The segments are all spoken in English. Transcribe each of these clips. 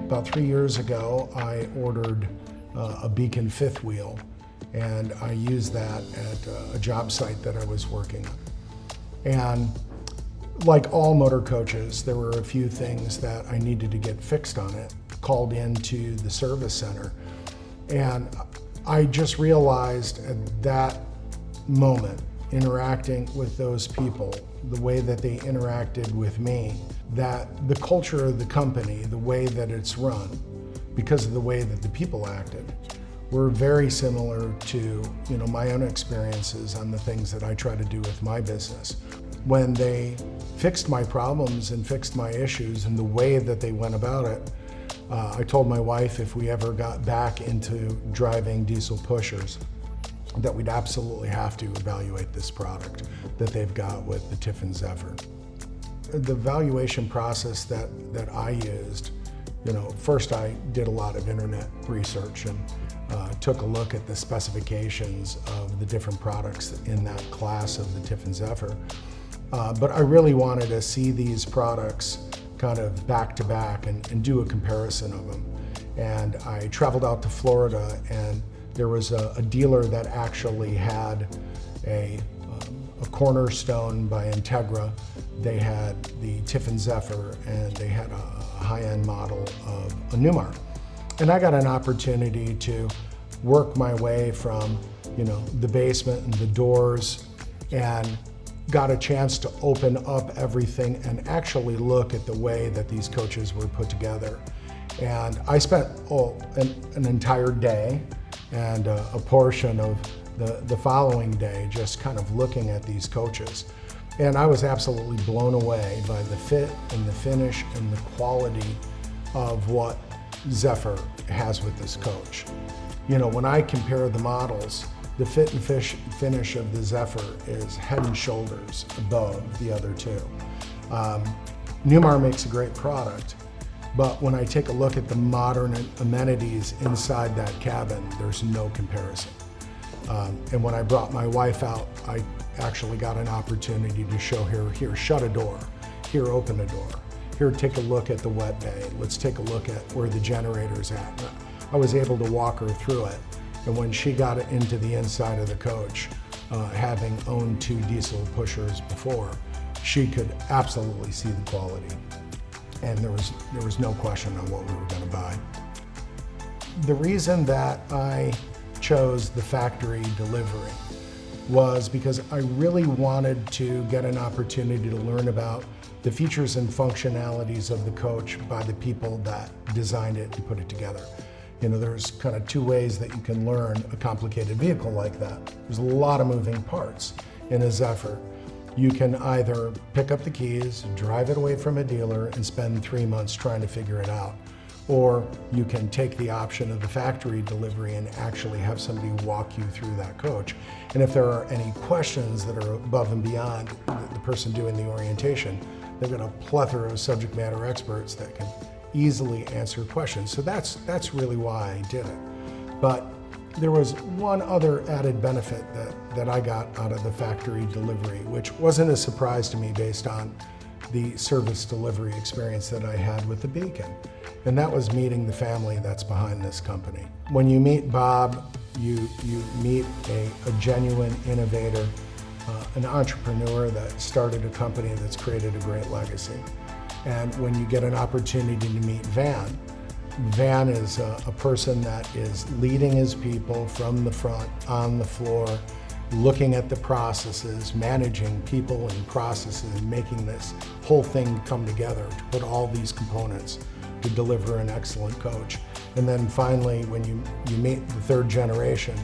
About 3 years ago, I ordered a Beacon fifth wheel, and I used that at a job site that I was working on. And like all motor coaches, there were a few things that I needed to get fixed on it, called into the service center. And I just realized at that moment, interacting with those people, the way that they interacted with me, that the culture of the company, the way that it's run, because of the way that the people acted, were very similar to my own experiences on the things that I try to do with my business. When they fixed my problems and fixed my issues and the way that they went about it, I told my wife if we ever got back into driving diesel pushers, that we'd absolutely have to evaluate this product that they've got with the Tiffin Zephyr. The evaluation process that I used, first I did a lot of internet research and took a look at the specifications of the different products in that class of the Tiffin Zephyr. But I really wanted to see these products kind of back to back and do a comparison of them. And I traveled out to Florida, and there was a dealer that actually had a Cornerstone by Integra. They had the Tiffin Zephyr, and they had a high-end model of a Newmar. And I got an opportunity to work my way from the basement and the doors, and got a chance to open up everything and actually look at the way that these coaches were put together. And I spent an entire day and a portion of the following day just kind of looking at these coaches. And I was absolutely blown away by the fit and the finish and the quality of what Zephyr has with this coach. When I compare the models, the fit and finish of the Zephyr is head and shoulders above the other two. Newmar makes a great product, but when I take a look at the modern amenities inside that cabin, there's no comparison. And when I brought my wife out, I actually got an opportunity to show her, here, shut a door, here, open a door, here, take a look at the wet bay, let's take a look at where the generator's at. I was able to walk her through it. And when she got into the inside of the coach, having owned 2 diesel pushers before, she could absolutely see the quality. And there was no question on what we were going to buy. The reason that I chose the factory delivery was because I really wanted to get an opportunity to learn about the features and functionalities of the coach by the people that designed it and put it together. There's kind of 2 ways that you can learn a complicated vehicle like that. There's a lot of moving parts in a Zephyr. You can either pick up the keys, drive it away from a dealer, and spend 3 months trying to figure it out. Or you can take the option of the factory delivery and actually have somebody walk you through that coach. And if there are any questions that are above and beyond the person doing the orientation, they've got a plethora of subject matter experts that can easily answer questions. So that's really why I did it. But there was one other added benefit that I got out of the factory delivery, which wasn't a surprise to me based on the service delivery experience that I had with the Beacon. And that was meeting the family that's behind this company. When you meet Bob, you meet a genuine innovator, an entrepreneur that started a company that's created a great legacy. And when you get an opportunity to meet Van is a person that is leading his people from the front, on the floor, looking at the processes, managing people and processes, and making this whole thing come together to put all these components to deliver an excellent coach. And then finally, when you meet the 3rd generation,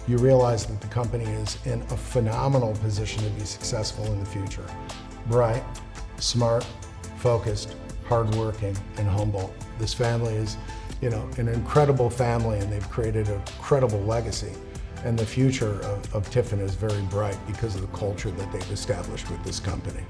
you realize that the company is in a phenomenal position to be successful in the future. Bright, smart, focused, hardworking, and humble. This family is, an incredible family, and they've created an incredible legacy. And the future of Tiffin is very bright because of the culture that they've established with this company.